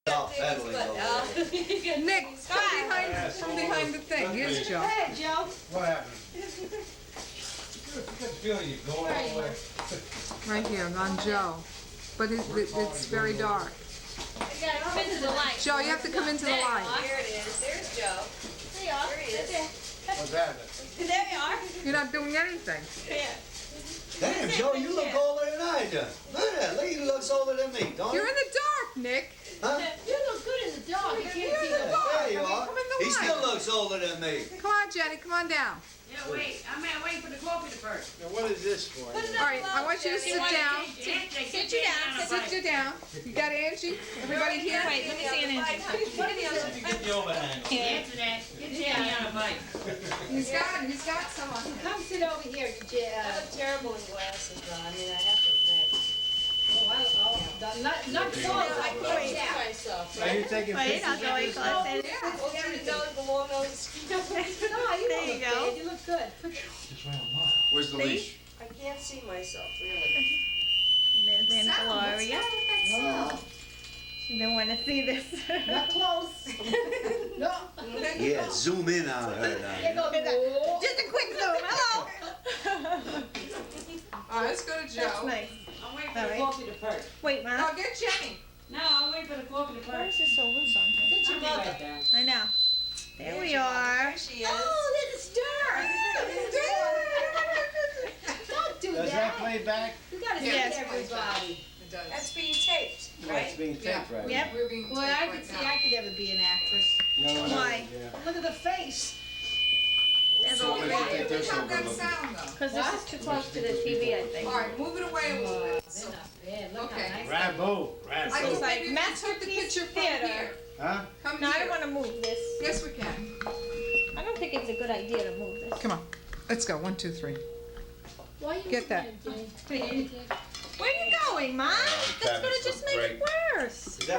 Nick, come behind the thing. Here's Joe. Hey, Joe. What happened? I got the feeling you're going all the way. Right here, on Joe. But it's very dark. You gotta come into the light. Joe, you have to come into the light. Here it is. There's Joe. There you are. There he is. What's happening? There you are. You're not doing anything. Yeah. Damn, Joe, you look older than I do. Look at that. Lady looks older than me, don't you? You're in the dark, Nick. Huh? You look good in the dark. You're in the dark. There you are. Come in the He light. still looks older than me. Come on, Jenny. Come on down. Yeah, wait. I'm waiting for the coffee to burst. Now, what is this for? All right, I want you to sit down. Sit you down. Sit you down. You got Angie? Everybody here? Wait, let me see an Angie. Get the overhang. Answer that. Get Jenny on a bike. He's got some on him. Come sit over here, I look terrible in glasses, though. I mean, I have to admit. Not close. I can't see myself. Are you taking pictures of this? The long nose. No, you There you look go. good. You look good. Where's the leash? I can't see myself, really. There's Sound, Gloria. what's wrong with that sound? She don't want to see this. Not close. No. Yeah, zoom in on her now. Just a quick zoom. Hello. All right, let's go to That's Joe. nice. I'm waiting All for the right. coffee to burst. Wait, Mom. No, get Jenny. No, I'm waiting for the coffee to Why is burst. this so loose on here? I'll be right down. I know. There we are. There she is. Oh, this is dark. Don't do Does that that. play back? You gotta see Yes. everybody. It does. That's being taped, It's right? being taped right Yep. We're being Well, I taped could right see now. I could never be an actress. No, Why? Yeah. Look at the face. There's So all what the do you Why think did they're we so have good that looking? sound though? Because this is too close to the TV, I think. All right, move it away a little bit. They're not bad. Look Okay. how nice. Rabbo. I Rabbo. think It's like maybe we can take the Masterpiece picture from Theater. here. Huh? Come No, I here. don't want to move this. Yes, we can. I don't think it's a good idea to move this. Come on. Let's go. 1, 2, 3. Why you Get that. Where are you going, Mom? That's going to just make it worse. Is that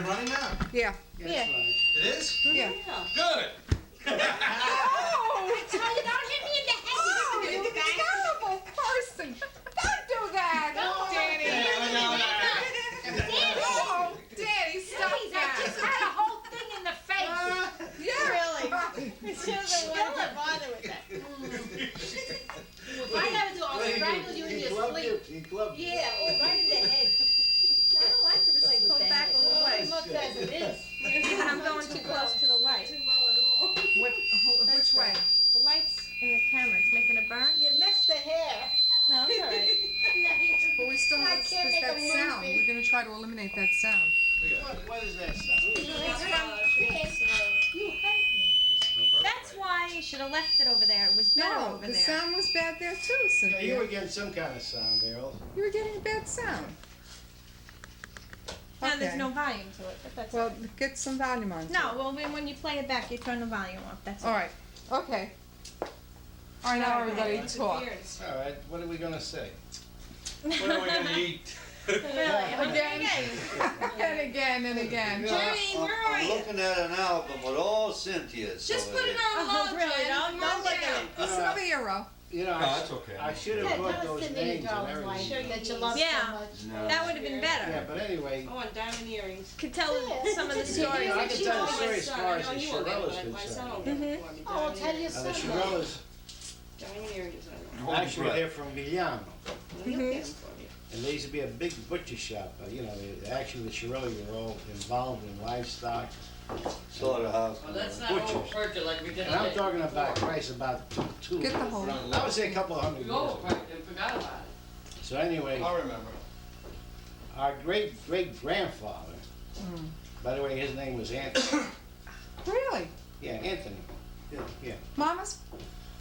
running now? Yeah. Yeah. It is? Yeah. Good. Oh! I tell you, don't hit me in the head. Oh, you terrible person! Don't do that! Danny! Oh, Danny, stop I that! just had a whole thing in the face. Yeah. Really? She doesn't want to bother with that. I never do. I'll strangle you in your sleep. He clubbed you. Yeah, or right in the head. I don't like to play with Pull that. back a little way. It looks as it is. But I'm going too close to the light. Which way? The light's in the camera. It's making a burn. You missed the hair. No, it's all right. But we still I have can't make that a sound. movie. We're gonna try to eliminate that sound. What is that sound? You hate me. That's why you should have left it over there. It was better No, over the there. sound was bad there too, Yeah, you were Cynthia. getting some kind of sound, Errol. You were getting a bad sound. Now there's Okay. no volume to it, but that's Well, get some volume on. no. Well, when you play it back, you turn the volume off. That's All right. Okay. All right, now everybody talk. All right, what are we gonna say? What are we gonna eat? Again. And again and again. Jenny, where are I'm you? looking at an album with all Cynthia's. Just over put it there. on Oh, low, really? Jen. Don't Come on look at down. it. Listen over here, Ro. You know, that's okay. I should Yeah, have put tell us those the names name, and darling, why everything. that you love Yeah. so much. No. That would have been better. Yeah, but anyway, Oh, and diamond earrings. Could tell Yeah, some of the it's a stories. good I idea. can tell the My story as son, far I as know the you won't get Chirella's one. My son will concerned. get one. Oh, I'll tell you The something. Chirella's Diamond earrings, I know. Hold actually your they're breath. from Vigliano, He'll get them for you. and there used to be a big butcher shop. You know, actually the Chirelli were all involved in livestock. Slaughterhouse. Well, let's not Butchers. overperch it like we did And I'm today. talking about price about two. Get the whole. I would say a couple of hundred We years ago. overperched and forgot about it. So anyway, I remember. our great grandfather, by the way, his name was Anthony. Really? Yeah, Anthony. Yeah. Mama's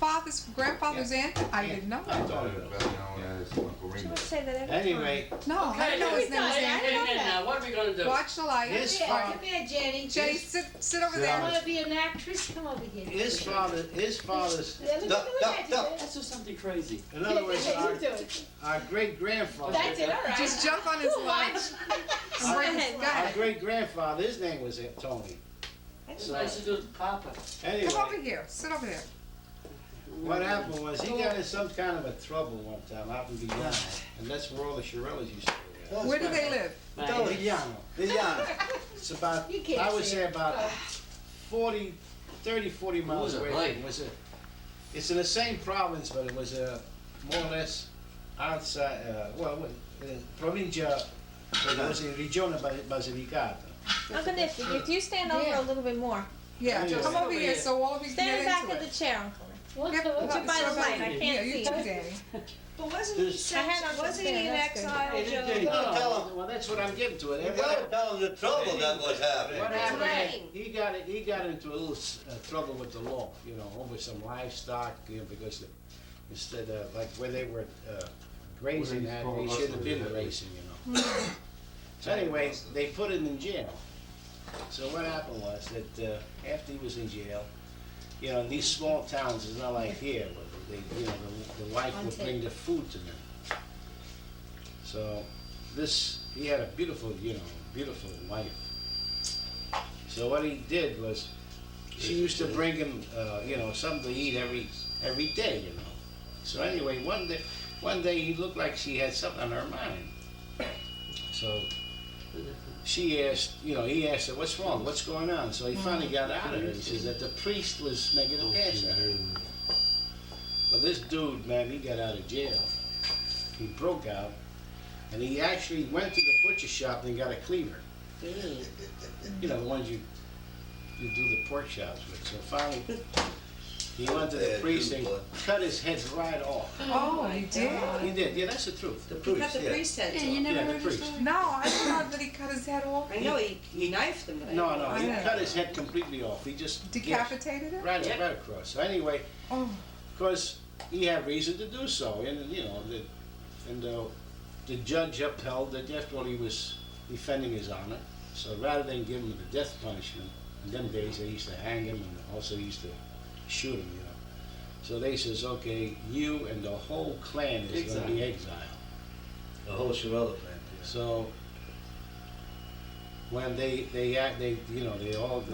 father's grandfather's aunt? I didn't know I that. thought it was. She would say that every Anyway, No, I didn't know his name was Okay, Aunt. get it in now. What are we gonna do? Watch the light. His All father- right. Come here, Jenny. Jenny, sit over You there. want to be an actress? Come over here. his father's, Yeah, look Duck, at duck, duck. Let's do something crazy. in other words, you do it. our great grandfather. That's it, all right. Just jump on his lap. Go ahead. Go Our ahead. great grandfather, his name was Tony. It's nice to do with Papa. Come Anyway, over here. Sit over there. what happened was he got in some kind of a trouble one time out in Vigliano, and that's where all the Chirellis used to live. Where do they live? Vigliano. Vigliano. It's about, You can't I would see say it. about Oh. 40 miles Ooh, away. right. It's in the same province, but it was more or less outside, provincia, but it was in Regione Basilicata. Uncle Nick, if you stand over Yeah. a little bit more. Yeah, Just come over over here here. so all of you can Stand get back into of it. the chair, Uncle Nick. What Yep, the- Put your by the light, I yeah, can't you see. too, Daddy. But wasn't There's- I had on wasn't he in that's good. exile, Hey, Joe? Jay, Tell him. Well, that's what I'm getting to it. You gotta tell him the trouble that was happening. What That's happened? right. He got into a little trouble with the law, you know, over some livestock, you know, because instead of like where they were grazing at, they should have been racing, you know. So anyway, they put him in jail. So what happened was that after he was in jail, you know, in these small towns, it's not like here, where they, you know, the wife would bring the food to them. So he had a beautiful, you know, beautiful wife. So what he did was, she used to bring him, you know, something to eat every day, you know. So anyway, one day he looked like she had something on her mind. So she asked, you know, he asked her, what's wrong, what's going on? So he finally got out of her. He says that the priest was making a pass at her. But this dude, man, he got out of jail. He broke out, and he actually went to the butcher shop and got a cleaver. You know, the ones you do the pork chops with. So finally, he went to the priest and cut his head right off. Oh, you did? He did, yeah, that's the truth. The He priest, cut the yeah. priest's head off. Yeah, the priest. No, I didn't know that he cut his head off. I know he knifed him, but I No, didn't know. no, he I know. cut his head completely off. He just Decapitated it? right across. So anyway, Oh, of course, he had reason to do so, and you know, the judge upheld that after all he was defending his honor. So rather than give him the death punishment, in them days they used to hang him and also used to shoot him, you know. So they says, okay, you and the whole clan is going to be exiled. The whole Shirella family. So when they you know,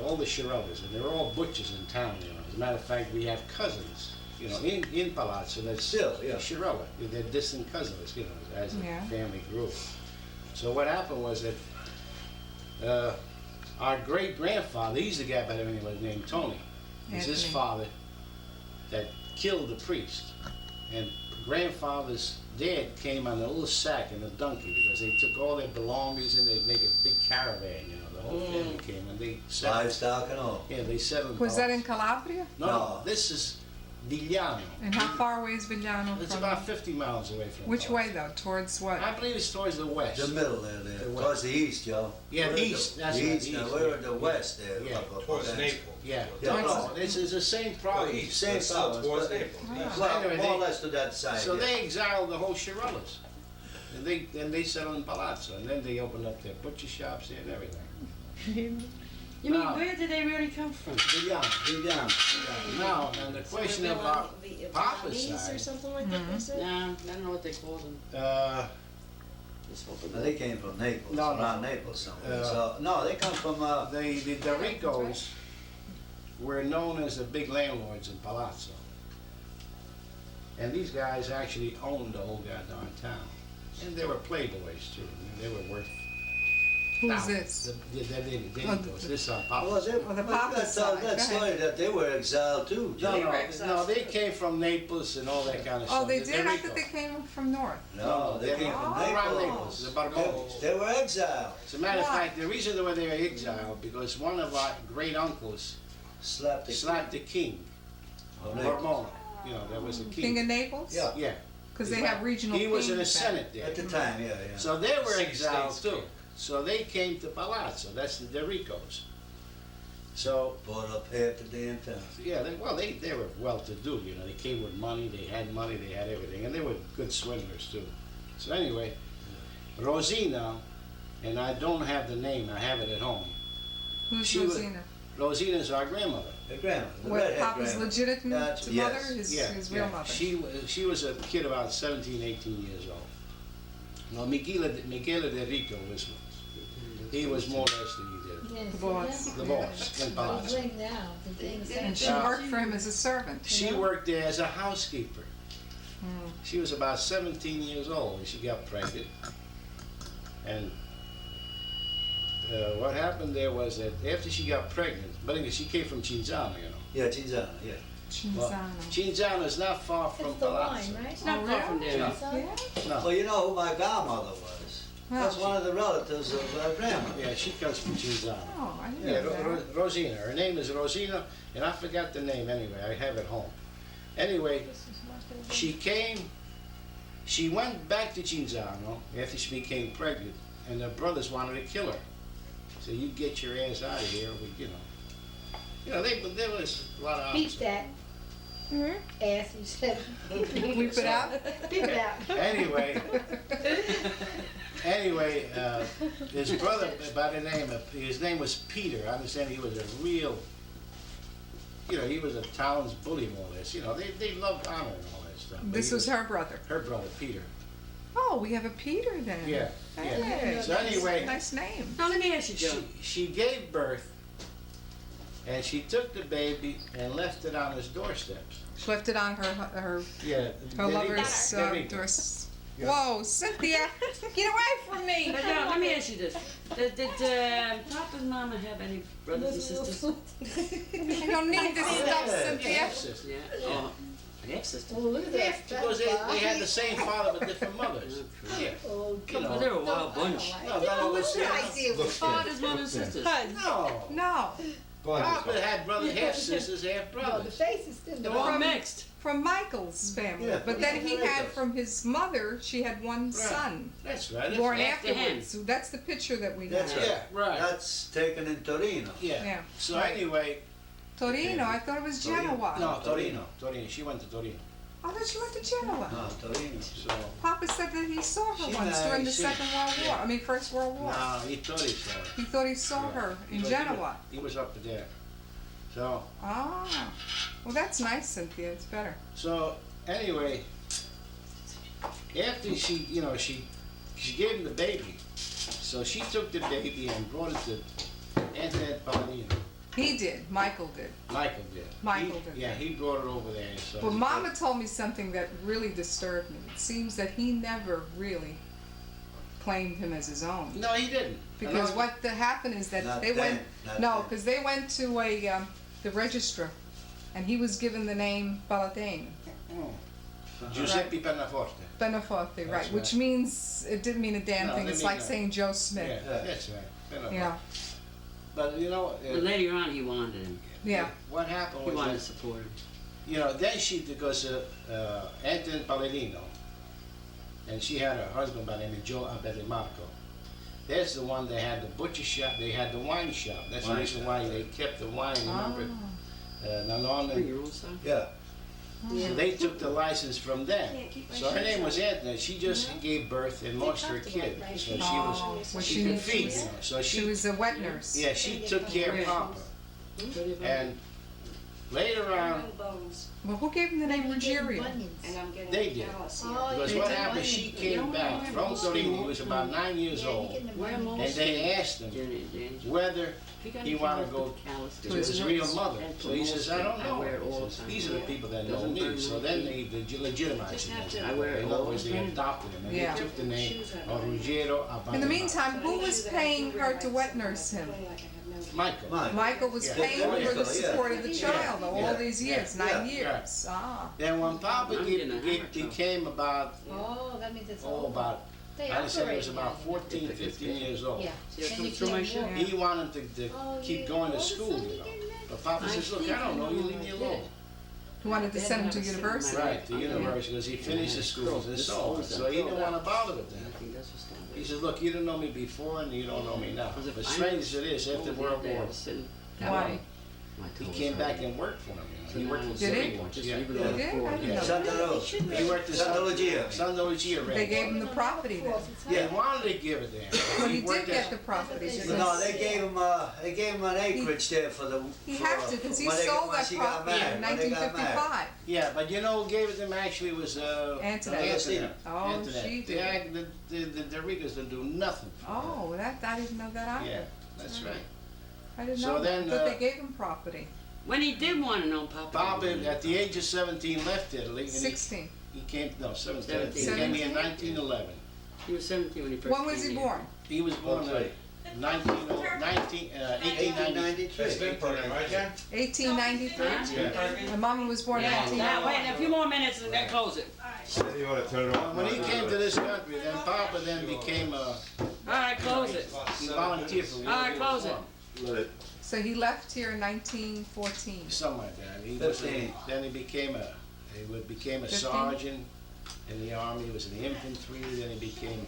all the Shirellas, and they're all butchers in town, you know. As a matter of fact, we have cousins, you know, in Palazzo that's Still, yeah. Shirella. They're distant cousins, you know, as a Yeah. family grew. So what happened was that our great-grandfather, he's the guy by the name named Tony. It's his Anthony. father that killed the priest. And grandfather's dad came on a little sack and a donkey because they took all their belongings and they'd make a big caravan, you know, the whole family came and they settled. Livestock and all. Yeah, they settled. was that in Calabria? No, No. this is Vigliano. And how far away is Vigliano It's from? about 50 miles away from Which Palazzo. way though? Towards what? I believe it's towards the west. The middle there, The west. towards the east, Joe. Yeah, We're the at east, that's the right, east, the now east, we're yeah. at the west there. Yeah. Towards Naples. Yeah, Yeah. no, it's the same province. East, Same south, province, towards but- Naples. Oh. east. Well, Anyway, more or they- less to that side, So yeah. they exiled the whole Shirellas. And they settled in Palazzo, and then they opened up their butcher shops there and everything. You mean, Now- where did they really come from? Vigliano. Now, and the question about Papa's Vietnamese or side, something like that, they said? Nah, I don't know what they called them. Just open Now, they came from Naples, No, no. around Naples somewhere. Uh, So, no, they come from, the Ricos were known as the big landlords in Palazzo. And these guys actually owned the whole goddamn town. And they were playboys too. They were worth Who's thousands. this? The Ricos. This on well, Papa. they, Well, the we gotta Papa's tell side, that go story that they were exiled too, Joe. No, were exiles no, they too. came from Naples and all that kind of stuff. Oh, they The did? I Ricos. thought they came from north. No, they came from around Naples. Naples, the Bourbons. They were exiled. As a matter of Why? fact, the reason they were exiled because one of our great uncles Slapped the slapped the king Oh, of Naples. Bourbon. You know, there was a King king. of Naples? Yeah. Yeah. Because they have regional He was in the kings back. Senate there. At the time, yeah, yeah. So they were Same exiled states too. came. So they came to Palazzo. That's the Ricos. So Bought up half the damn town. yeah, they were well to do. You know, they came with money. They had everything, and they were good swindlers too. So anyway, Rosina, and I don't have the name. I have it at home. Who's She was- Rosina? Rosina's our grandmother. The grandma, the What, redhead Papa's grandma. legitimate That's- mother? yes. His real mother? She was a kid about 17, 18 years old. Now Michele de Rico was, he was more or less The boss. the boss in Palazzo. now, the things And she Yeah. worked for him as a servant. She worked there as a housekeeper. Hmm. She was about 17 years old when she got pregnant. And what happened there was that after she got pregnant, but again, she came from Cinzano, you know. Yeah, Cinzano, yeah. Well, Cinzano is not far from It's the Palazzo. wine, right? It's not far from there. No. Yeah. No. Well, you know who my godmother was? That's one of the relatives of grandma. Yeah, she comes from Cinzano. Oh, I didn't Yeah, know that. Rosina. Her name is Rosina, and I forgot the name anyway. I have it home. Anyway, she went back to Cinzano after she became pregnant, and her brothers wanted to kill her. So you get your ass out of here, you know, there was a lot of Beep options. that. Mhm. Ass, you said. Whip it out. Beep it out. Anyway, his brother by the name of, his name was Peter. I understand he was a real, you know, he was a town's bully more or less. You know, they loved honor and all that stuff. But This he was her brother. her brother, Peter. Oh, we have a Peter then. Yeah, yeah. Hey, So anyway, nice name. Now let me ask you, Joe. she gave birth, and she took the baby and left it on his doorsteps. She left it on her Yeah. lover's doorstep. Yeah. Whoa, Cynthia, get away from me! But now, let me ask you this. Did Papa's mama have any brothers and sisters? I don't need this stuff, Cynthia. Half-sister. Yeah. Oh, half sister. Oh, look at that. Because they had the same father but different mothers. Yeah. Oh, You But know. they're a wild bunch. No, that always What's the idea? Fathers, mothers, and sisters. No. No, Papa had brothers, half sisters, half No, the brothers. face is still They're the all From- mixed. from Michael's family. Yeah, But then he from had Michael's. from his mother, she had one son, That's right. That's born right. after him. afterwards. So that's the picture that we That's have. right. Yeah, right. That's taken in Torino. Yeah. Yeah. So Right. anyway, Torino, I thought it was Torino. Genoa. no, Torino. She went to Torino. I thought she went to Genoa. No, Torino. So, Papa said that he saw her She once married- during the she- Second World War. I mean, First World War. no, he thought he saw her. He thought he saw Yeah. her in But Genoa. He was up there. So, Ah, well, that's nice, Cynthia. It's better. so anyway, after she, you know, she gave him the baby. So she took the baby and brought it to Aunt Palladino. He did. Michael did. Michael did. Michael He- did. Yeah, he brought it over there. So Well, Mama told me something that really disturbed me. It seems that he never really claimed him as his own. No, he didn't. Because No, what happened is that Not they then, went, not no, then. because they went to the registrar, and he was given the name Palatine, Giuseppe Pennaforte. Beneforte, right, That's which right. means, it didn't mean a damn No, thing, it it's mean like nothing. saying Joe Yeah, Smith. that's right. Pennaforte. Yeah, But you know, But later on, he wanted him. yeah. what happened He was wanted that, to support him. you know, then she, because Anton Palladino, and she had a husband by the name of Joe Abbatemarco. There's the one that had the butcher shop, they had the wine shop. That's the Wine reason shop, why yeah. they kept the wine, remember? Ah. Nalon Bring and your own stuff. Yeah. so they took the license from them. Can't keep my So her shoes name on. was Anthony. She just gave birth and lost her kid. So she Oh, was, well, she she could was- feed, you know. So She she, was a wet nurse. yeah, she took care of Papa. And later on, Bones, Well, who gave him the name Ruggiero? and I'm getting They did. calloused Oh, here. because yeah. what happened, she came back from Torino, he was about 9 years old. And they asked him whether he wanted to go to his real mother. So he says, I don't know. He says, these are the people that know me. So then they legitimized him. I wear it In all other words, the they time. adopted him. And Yeah. they took the name of Ruggiero Abbatemarco. In the meantime, who was paying her to wet nurse him? Michael. Mine. Michael was Yeah. paying for the support of the Yeah. child all Yeah. these years, Yeah. 9 Yeah. years. Ah. Then when Papa I'm getting a hammer became about, Oh, that means it's oh, all. about, They I would say he was operate about now. 14, 15 years old. Yeah. See, it And comes you through my can't shirt. walk. He wanted to Oh, keep yeah. going to All of a school, sudden you you know. get that? But Papa I says, look, I think don't know, you leave me I did. alone. He wanted to send him to university. Right, the university, because he finished his schools and so on. So he didn't want to bother with I that. think that's what's going on. He says, look, you didn't know me before and you don't know me now. But strange as it is, after World War, Why? he came back and worked for him. You know. He worked for Did he? Civil Wars, yeah. He did? I didn't know. Santa Rosa. He worked in Santa Lucia. Santa Lucia They Ranch. gave him the property then. They wanted to give it to him. But he worked did as- get the property. But But no, they gave him an acreage there for the. He for, had to, because he when they- sold when that she got property married, in when they got married. 1955. Yeah, but you know who gave it to him actually was Antoinette. Oh, Antoinette. she The, did. the Rigas didn't do nothing. for her. Oh, I didn't know that either. Yeah, that's right. I didn't So know that. then, But uh, they gave him property. When he did want to know Papa. Bob, at the age of 17, left Italy. And 16. He came, no, 17. 17. He came here in 1911. He was 17 when he first When was came he here. born? He was born Okay. 1893. It's been parking, right, Jen? 1893. Yeah. My mama was born in Yeah, 1991. wait a few more minutes and then close it. You wanna turn it off? When he came to this country, then Papa then became a, All right, close it. he volunteered for. All right, close it. Let it. So he left here in 1914. Something like that. He was 15. then he became a 15? sergeant in the army. He was in the infantry. Then he became,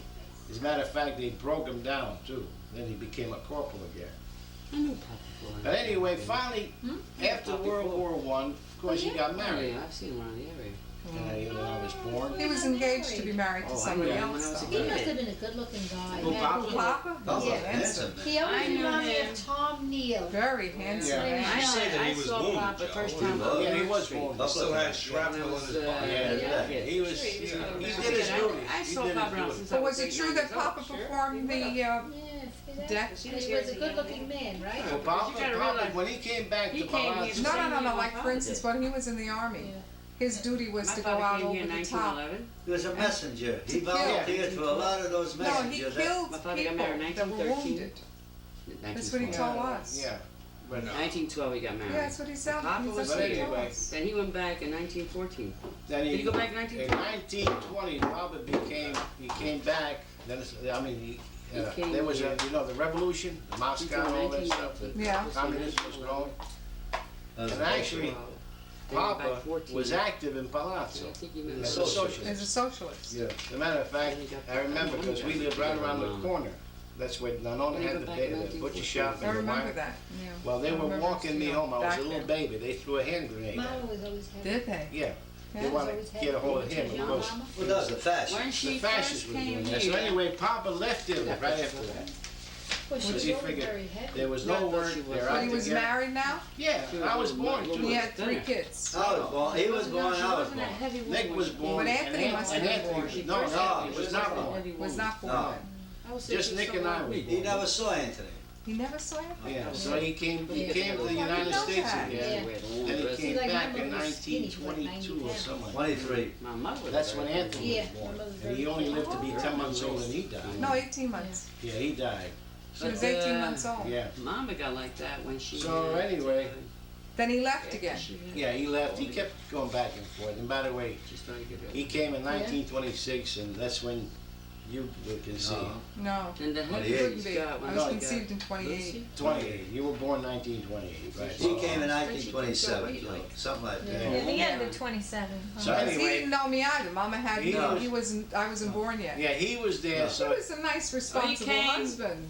as a matter of fact, they broke him down too. Then he became a corporal again. I knew Papa But anyway, finally, after World War I, of course, he got Oh, married. yeah, I've seen him around the area. When I was born. He was engaged to be married to Oh, I somebody knew him when I else. was a though. He must have been a good-looking guy. Who, Papa? Papa? Papa, Yeah. handsome. He always I knew reminded me him. of Tom Neal. Very handsome. Yeah. I say that he was saw wounded, Papa Joe. first He time. was. Yeah, he was born. He still had When shrapnel I in was, his body. Yeah, Yeah. he was. He did his duty. I He saw did his Papa around duty. since But I was it eight, true 9 that years old. Papa performed the Yeah, see that? deck? And he was a good-looking man, right? Well, But Papa, you gotta Papa, realize- when he came back He to came here Palazzo, to- No. My Like father for instance, did. when he was in the army, Yeah. his duty was My to go father out came here over in the top. 1911. He was a messenger. He To kill. volunteered for a lot of those No, he messengers. killed My people father got married in that were 1913. wounded. That's what he 1912. told us. Yeah, but 1912 he got married. Yeah, that's what he said. Papa That's was what he here. told Anyway. us. Then he went back in 1914. then Did he go back in in 1920? 1920, Papa he came back. Then I mean, He came there was here. the revolution, Moscow, Until all that stuff. 1911. Yeah. Communism was growing. That's And actually, They went back Papa 14. was active in Palazzo I think he meant as a Socialist. socialist. As a socialist. Yeah. As a matter of fact, I remember because we lived right around the corner. That's where Nanona When he had went the, back in the butcher 1914. shop I and the remember wine. that, yeah. Well, they I were remember walking me seeing home. I was back a little then. baby. They threw a hand grenade Mama at me. was always happy. Did they? Yeah. They Yeah. want Always to get a hold of him. happy. Of course, Mama? Well, that was the fashion. When the she fascists first were came doing here, that. So anyway, Papa left him right after that. Well, she Because was he always figured very heavy. there was Yeah, I no thought work. she was. They're But out he was together. married now? Yeah, I was born He too. had 3 kids. I was born. He was born. I was born. Nick was born. But Anthony and must have been born. Anthony, no, Anthony was not born. Was not born No. then. Just Nick and I was He born. never saw Anthony. He never saw him? Yeah, so he came to the I United didn't know States that. again. Yeah. Then he came like, my back in mother was skinny, she was like 1922 or 90 something. 23. My mother was That's very when good. Anthony Yeah, was my born. mother's And very he only good. lived to be 10 months old and he died. No, 18 months. Yeah, he died. She was But, 18 months old. Yeah. Mama got like that when she. So, anyway, Then he left again. Yeah, he left. He kept going back and forth. And by the way, She started to get he came in 1926, and that's when you were conceived. No. And the He head Yeah. couldn't be. got I when was she conceived in got- 28. 28. You were born 1928, right? He came in 1927, Joe. Something like that. Yeah. Yeah, he had the 27. So Because he anyway, didn't know me either. Mama had He me. was- I wasn't born yet. yeah, he was there. No. He So was a nice, responsible came- husband.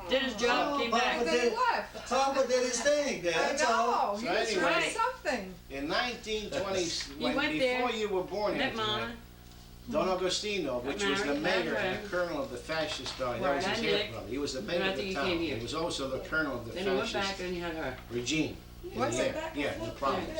Did his job, Oh, came Papa back. And then he left. Papa did his thing there. I That's all. know. He So was anyway- doing something. in 1920, He went there, before you were born, met Anthony, Mama. Don Agostino, which was the married, mayor met and her. the colonel of the fascist party. That Right. was his Met half Nick. brother. He was the And mayor I of think the he town. came here. He was also the colonel of the Then he went fascist back and he had her. regime. Was yeah, it? Yeah, the province.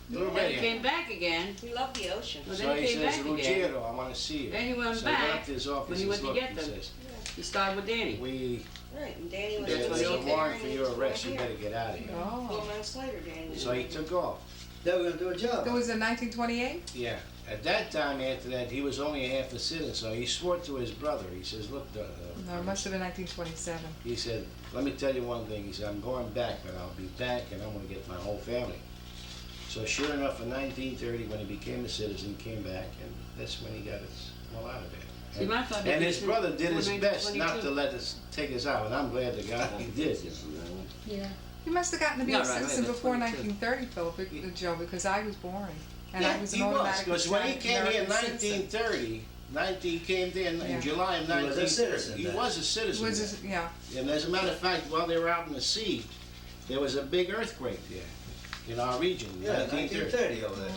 Little Then he red came back again. We love the ocean. Well, So then he he came says, back again. Ruggiero, I want to see you. Then he went So he went back. up to his office When he and went to look, get he them. says, He started with Danny. Right, and Danny was That's there's what a he warrant for your arrest, you better get out of here. 4 Oh. months later, Danny. So he took off. They were gonna do a job. That was in 1928? Yeah. At that time, after that, he was only a half a citizen, so he swore to his brother. He says, look, No, it must have been 1927. he said, let me tell you one thing. He said, I'm going back, but I'll be back and I'm going to get my whole family. So sure enough, in 1930, when he became a citizen, he came back, and that's when he got us all out of there. See, my father And did his it brother did his before best not 1922. to let us take us out, and I'm glad to God he did. You know. Yeah. He must have gotten to be No, a right, right, citizen that's before 22. 1930, Philip, Joe, because I was born. And Yeah, I was an he was, automatic because when he came here in American citizen. 1930, he came there in Yeah. July of He was a 1930. citizen He then. was a It citizen. was then. just, yeah. And as a matter of fact, while they were out in the sea, there was a big earthquake there in our region, Yeah, 1930. 1930 over there.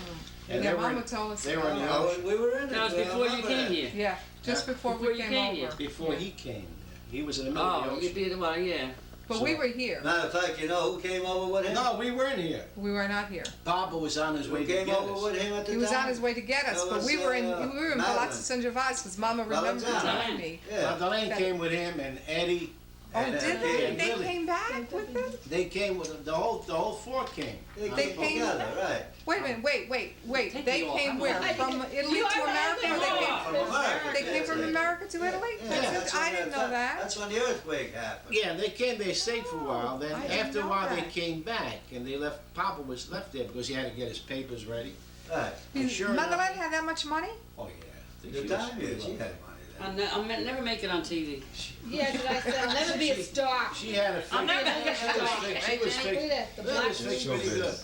And Yeah, they were Mama told us they were in the about ocean. We were in it. That was I before you remember came that. here. Yeah, just before Before we you came came here. over. Before he came. He was in the middle of the Oh, you ocean. did, well, yeah. But we were here. Matter of fact, you know who came over with him? No, we weren't here. We were not here. Papa was on his way Who to came get over us. with him at the He time? was on his way to get us, That but was, we were in Madeline. Palazzo San Gervasio, because Mama remembered Valentine. telling me. Yeah. Madeleine came with him and Eddie. Oh, and, did and they? They Lily. came back? went with them? They came with, the whole four came. They They came came- together, right. Wait a minute, wait. Take They you off. came where? From Italy to America? Or From America. they came from America to Italy? Yeah, That's it? I didn't know that. That's when the earthquake happened. Yeah, they came, they stayed for a while, then I didn't after a know while they that. came back, and they left, Papa was left there because he had to get his papers ready. Right. And sure enough- Motherland had that much money? Oh, yeah. The time, yeah, she had money then. I'll never make it on TV. Yeah, did I say, I'll never be a star. She had a I'll never fix. get She was it. fixed, she was Look fixed. at that, the That black was fixed woman. pretty good.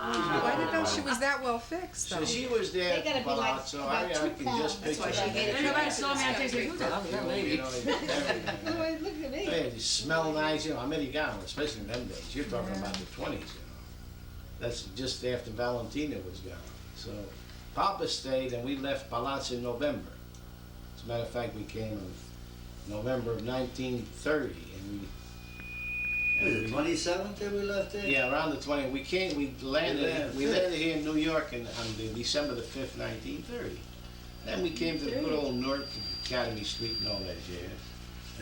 Oh, I didn't know she was that well fixed, So though. she was there They at gotta the be like Palazzo, about I 2 can pounds. just That's picture why she that. made it. Everybody saw me, I think, who the hell is that You lady? know, they did everything. Boy, look at me. Yeah, they smell nice, you know, Americano, especially in them days. You're talking about the 20s, you know. That's just after Valentina was gone. So Papa stayed and we left Palazzo in November. As a matter of fact, we came in November of 1930 and Was it 27th that we left there? yeah, around the 20th, we landed here in New York on December the 5th, 1930. Then we came to the good old Newark Academy Street and all that jazz.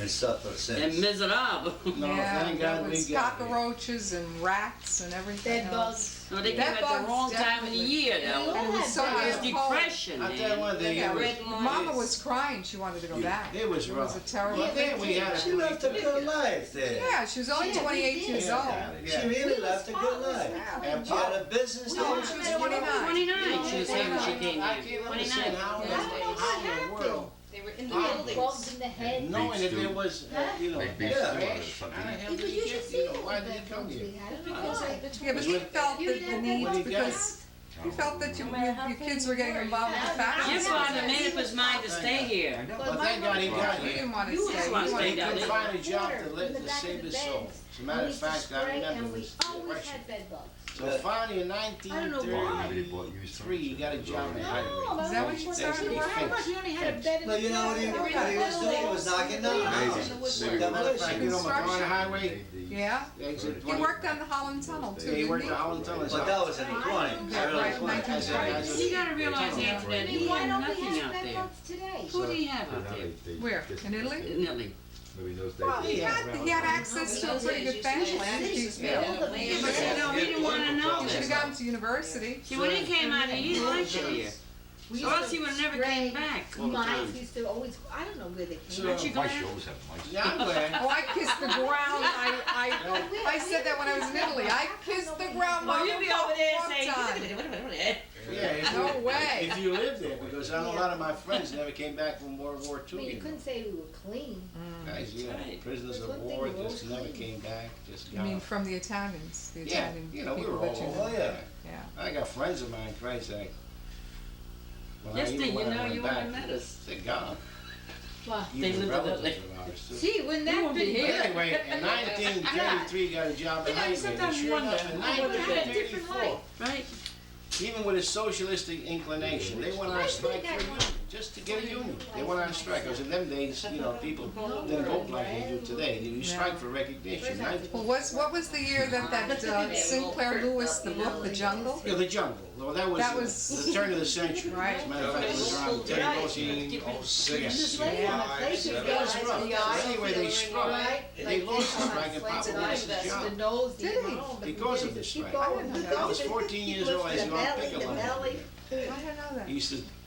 And suffered And since. miserable. No, Yeah, thank there God we was got here. cockroaches and rats and everything Dead else. bugs. No, they came That at the bug's wrong time of the definitely- year, though. And it was so It was damn cold. depression, I'll tell you man. one thing, Yeah, it was, red line. Mama was crying, she wanted to go back. it was It rough. was a terrible. But then we had She left a good life there. Yeah, she was only Yeah, we 28 did. years old. She really left a good life. And She had a business No, there. she was 29. 29, she was saying when she came I here. can't understand 29. how in the world, They were in the Ah. building. Bugs in the head. knowing that there was, you know, Like that beef stew or rash, something. how the hell did Because he you should get, see you know, all why the did he bad come bugs here? we had. Because Yeah, but he felt You the didn't have need that because he felt that your kids were getting involved with the fashion. Your father made up his mind to stay here. But thank God he got He here. didn't want to You stay. just He wanna He wanted stay down couldn't there. find a job Water to in live, the to back save of his the soul. beds. As a matter of fact, I remember it was always Russia. had bed bugs. So finally in I don't know 1933, he got a job in Highway. Is that when you started working? He only had a bed in the But you know what he was doing? Was knocking down houses. As a matter of fact, you know, McCarter Highway, Yeah. exit He 20. worked on the Holland Tunnel too, Yeah, he didn't worked he? at Holland Tunnel. But that was in the 20s, Yeah, early right, 20s. 1920s. You gotta realize after that, he had nothing out there. today. Who did he have out there? Where? In Italy? In Italy. Well, he had access to a pretty good family. Yeah. But you know, he didn't wanna know He should have this. gone to university. See, when he came out here, he liked it here. Or else he would've never came back all the Mice time. used to always, I don't know where they came So- Aren't you glad? Yeah, I'm glad. Oh, I kissed the ground. I said that when I was in Italy. I kissed the ground. Oh, you'd be over there one saying, time. Yeah, if No you, way. If you lived there, because I know a lot of my friends never came back from World War I II. mean, you You know. couldn't say we were clean. Guys, you know, Right. prisoners There's of one thing war we're just all never clean. came back, just You mean gone. from the Italians? The Yeah, Italian you know, we people were that you all know. over there. Yeah. I got friends of mine, Christ, when Yes, even then, you when I know, went you back, wouldn't have met us. they're gone. Well, They Even lived relatives in of ours, too. gee, wouldn't We that won't be be here. Anyway, in 1933, got a job You in know, you Highway. sometimes Sure wonder, enough, in I would've had a different 1934, Right? even with a socialistic inclination, they went on strike for a union, just to get a union. They went on strike, because in them days, you know, people didn't vote like they do today. You strike for recognition. Well, what was the year that Sinclair Lewis, the book, The Jungle? Yeah, the jungle. Well, that was the turn of the century. Right. As a matter of fact, it was around Teddy Roosevelt, 06. Yeah. So anyway, they struck. They lost the strike and Papa lost his job. Did he? Because of the strike. I didn't know that. I was 14 years old. I used to go on picket line. I didn't know that.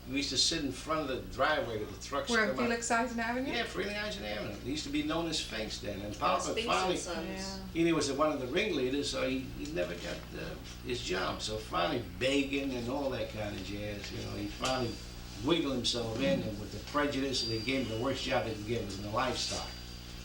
We used to sit in front of the driveway with the trucks Where, come up. Felix Eisen Avenue? Yeah, Freeling Eisen Avenue. It used to be known as Sphinx then. And Papa finally, Yeah. he was one of the ringleaders, so he never got his job. So finally, begging and all that kind of jazz, you know, he finally wiggled himself in, and with the prejudice, and they gave him the worst job they could give was in the livestock,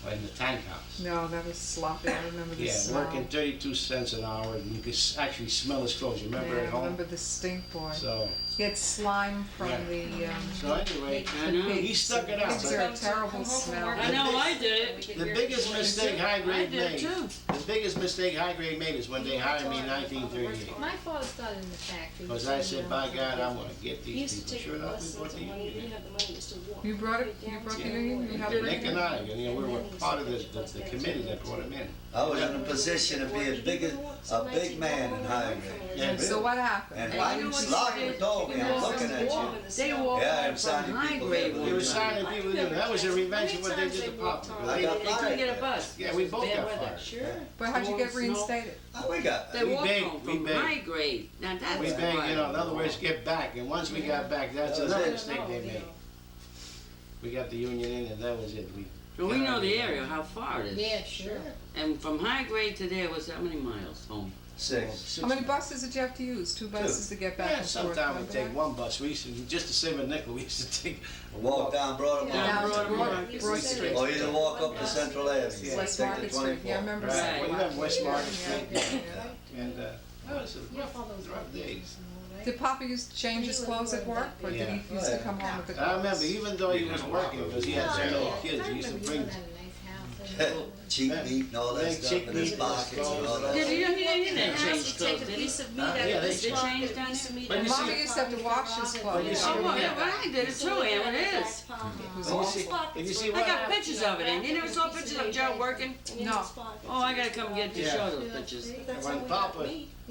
or in the tank house. No, that was sloppy. I remember the Yeah, smell. working 32 cents an hour, and you could actually smell his clothes. You remember Yeah, at I home? remember the stink, boy. So, He had slime from Yeah. the, so anyway, I know. he stuck it out. pigs are a terrible smell. I know, I did it. The biggest mistake high I grade did it made, too. the biggest mistake high grade made is when they hired me in 1938. My father started in the factory. Because I said, by God, I'm gonna get He these used to people. take Sure the enough, we buses brought the and when he union didn't in. have the money, used to walk. You brought it, you brought the union? You helped bring Nick it? and I, you know, we were part of the committee that brought him in. I was in a position to be a big man in high grade. Yeah, So what happened? And And you know what Locke they did? told me, I'm looking at you. They walked Yeah, I'm from signing high people grade there. They were one signing people, that was a revenge of what they did to Papa. I got They couldn't fired. get a bus. Yeah, we both Bad got weather. fired. Sure. But how'd you get Snow. reinstated? Oh, we got, They We walk beg, home we from beg. high grade. Now that's We beg, why. you know, in other words, get back, and once we got back, that's That was another it. mistake they made. We got the union in, and that was it. So we know the area, how far it is. Yeah, sure. And from high grade to there was how many miles home? 6. How many buses did you have to use? 2 buses to get back Yeah, and forth? sometimes we remember take that? one bus. We used to, just to save a nickel, we used to take. Walk down Broad Down Down Broad to Broad, Market. Broad Street. Or either walk up to Central Avenue. Yeah. West Take the Market Street. 24. Yeah, I remember Right, saying well, you that. have West Market Yeah, Street, yeah. and, that was You a don't follow those rough days. Did Papa used to change his clothes at work, or did he Yeah. used to come home with the clothes? I remember, even though he was working, because he had so many kids, he used to bring. Cheap meat and all that Yeah, stuff cheap in his meat, pockets and all Did that. he didn't Take change clothes, a did he? piece of meat Yeah, out they of this change pocket, down a piece of there? meat But out you of see- Mama this used to have to pocket, wash put it his in clothes. the you see- Oh, well, back yeah, well, I did it too, yeah, it is. pocket. It was If you awful. see- if you see I what got pictures of it, and you never saw pictures of Joe working? No. Oh, I gotta come get to Yeah. show those pictures. when Papa,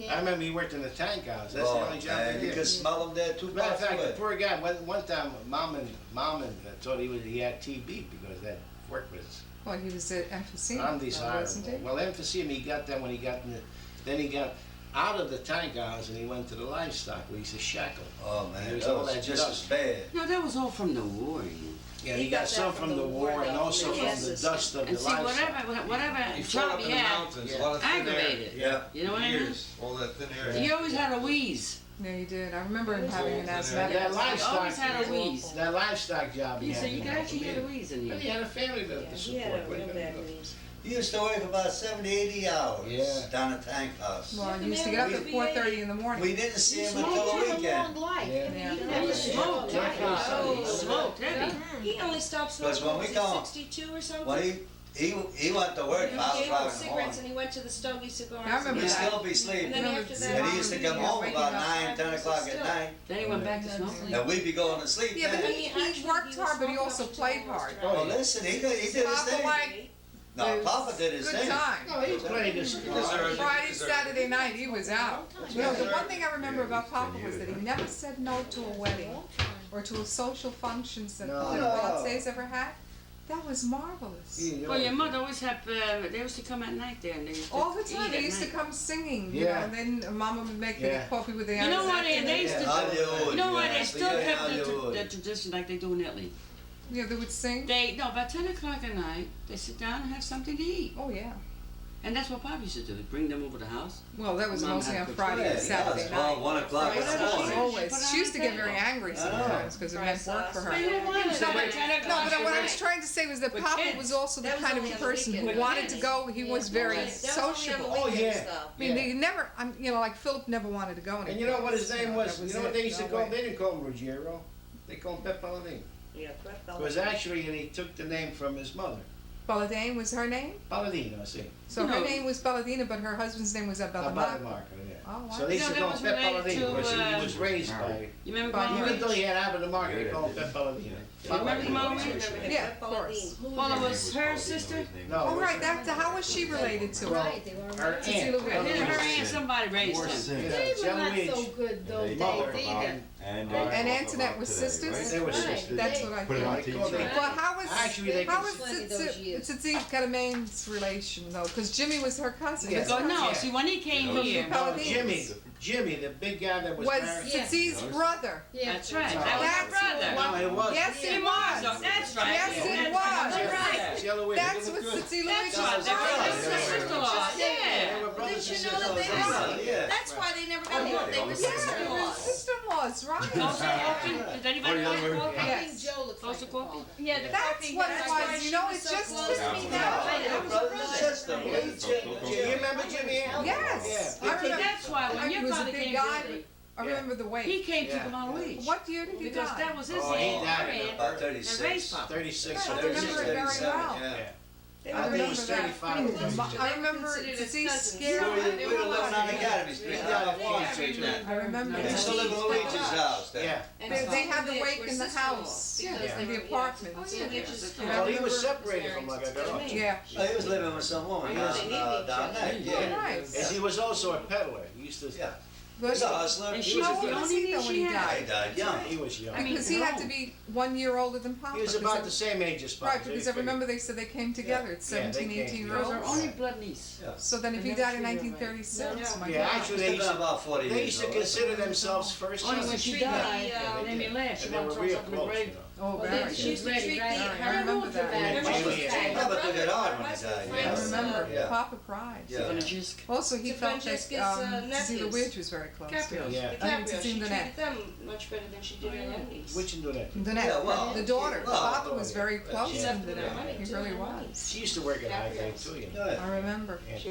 I remember he worked in the tank house. That's the Oh, only job man, he you did. could smell them there 2 Matter of blocks fact, the away. poor guy, one time, mom and thought he had TB because that work was Well, he was at emphysema, wasn't undesirable. he? Well, emphysema, he got that when he got in the, then he got out of the tank house and he went to the livestock where he used to shackle. Oh, There man, was that all was that just dust. as bad. No, that was all from the war, you know. Yeah, He he got got some that from the war and also from the dust of And the see, livestock. whatever You job up he in the had, mountains, Yeah. a lot of thin air. aggravated. Yeah. You know what I mean? Years, all that thin air. He always had a wheeze. Yeah, he did. I remember him having an That asthmatic. That He livestock, always had a wheeze. that livestock job he He had. said you could know, actually hear the for me. wheeze in But he here. had a family to He had support. a What are you real gonna bad do? knees. He used to work about 70, 80 hours Yeah. down at tank house. Well, he used to get up at 4:30 in the morning. We didn't see him until the Smoked a weekend. long life. Yeah. He smoked, he smoked heavy. He only stopped Because smoking when we when he come- was 62 or something. When he went to work He 5 gave o'clock up in the cigarettes morning. and he went to the Stogie Cigars. I remember He'd that. still be sleeping. And then after that, And he used to come home about 9, 10 o'clock at night. Then he went back to smoking. And we'd be going to sleep Yeah, but then. he worked hard, but he also played hard. Well, listen, he did his Papa thing. liked No, Papa did his good thing. time. No, he played his Friday, Saturday night, he was out. You know, the one thing I remember about Papa was that he never said no to a wedding or to a social functions that No. the Brontes ever had. That was marvelous. Well, your mother always had, they used to come at night there and they used to All the eat time, at they used to night. come singing, you know, Yeah. and then Mama would make the Yeah. coffee with the You know what, Anzac they used to, Hollywood, you know what, they yeah. still Yeah, kept Hollywood. the tradition like they do in Italy. Yeah, they would sing. They, no, by 10 o'clock at night, they sit down and have something to eat. Oh, yeah. And that's what Papa used to do, bring them over the house. Well, that was Mom mostly had on cooked Friday Yeah, and Saturday it's night. 1 o'clock in the She morning. always, she used to get very angry sometimes because it meant work for her. But you know what, so by 10 No, o'clock but at what I night. was trying to say was that With Papa kids. was also the That was kind of only on the person who weekend. wanted to go. He was very sociable. Oh, yeah. I mean, they never, you know, like Philip never wanted to go anywhere. And you know what his name was? That You know what they used to it. call him? They didn't call him Ruggiero. They called him Pep Palladino. Yeah, Brett Bell. Because actually, he took the name from his mother. Palladine was her name? Palladino, I see. So You her know- name was Palladina, but her husband's name was Abbatemarco. Abbatemarco, yeah. Oh, wow. So they used You to know, call him that Pep was related Palladino because to, he was raised by. You remember But Mama Even though Reach? he had Abbatemarco, they called him Pep Palladino. You remember Mama Reach? Yeah, of course. Well, it was her sister. No, Oh, it was- right, how was she related to her? Right, they were Her married. aunt. Her and somebody raised them. Yeah, They were not Jean-Louis. so good those Mother. days either. And And Antoinette was sisters? They were Right. sisters. That's what I Put it on thought. They called TV. it- Well, how was Actually, they how could- was Plenty those years. Tsitsi Kadamaine's relation though? Because Jimmy was her cousin. Yeah. Oh, no, Yeah. see, when he came From here, the No, Palladines. Jimmy, the big guy that was Was married. Yeah. Tsitsi's brother. Yeah. that's right, No. that was That's my brother. No, it wasn't. Yes, He it was, was. oh, that's right. Yes, it That's was. right. Right. Jean-Louis, That's they what were good. Tsitsi That's Louis right, was. they were right. sister-in-law, They yeah. were brothers Didn't you and know that they sisters. were? Yeah. That's why they never got along. They were Yeah, they were sister-in-laws. sister-in-laws, right? Closer coffee? Does anybody want Or coffee? I Yes. think Joe looks like Closer a coffee? father. Yeah, the That's coffee. what it That's why was. she You know, was it so just close took to me me. that way. They were brother and sister. You remember Jimmy Allen? Yes. Yeah. I remember. That's why when He your was a father big came guy. to Italy, I remember the weight. he came to Yeah. Kamala Beach. What year did he Because die? that was his Oh, he aunt, died her aunt, About and 36. raised papa. 36 I or remember 36. it very 37, well. yeah. They I were think he remember was that. 35. I remember Considered as Tsitsi's cousins. scare. We were living on Academy Street. down at Wall Street. I remember They used to live in Luigi's house there. Yeah. And They had the they wake were in the sister-in-laws house, because Yeah. they in the were- apartment. Oh, yeah, they just- Yeah. Well, he was remember- separated from Magagaro. Yeah. Oh, he was living with some woman down there. Oh, nice. And he was also a peddler. He used to Yeah. But He's a hustler. And He she was how a was old the good. was only he though thing when she he had. He died? died young. He was young. I mean, Because he had to no. be 1 year older than Papa. He was because about I- the same age as Papa. Right, because I remember they said they came together at Yeah, they 17, came 18 year It was together. her olds. only blood niece. Yeah. So then if I he never died in treated her right. 1936, my Yeah, God. actually, He's they used been to, about 40 they years used to old. consider themselves first Only when cousins. she Treat died, the, Yeah, they made me laugh. She And they wanted were to real throw something in the close, grave. you know. Oh, Well, very. then She used to Ready, treat the, ready. I remember that. Remember she Jamie was and- Yeah, but took it hard when he husband, died, I yeah. Frank's, remember, Yeah. Papa cried. Yeah. Gonna just Also, he To felt Francesca's, that Cecilia nephews. Widge was very close to DiCaprio. him. Yeah. I mean, DiCaprio, she Cecilia treated Donette. them much better than she did her own niece. Which in Donette? Donette, Yeah, well, the daughter. well, Papa was very close She to left with her Donette. money, He too. really was. She used to work at High Grade too, you know. Yeah. I remember. And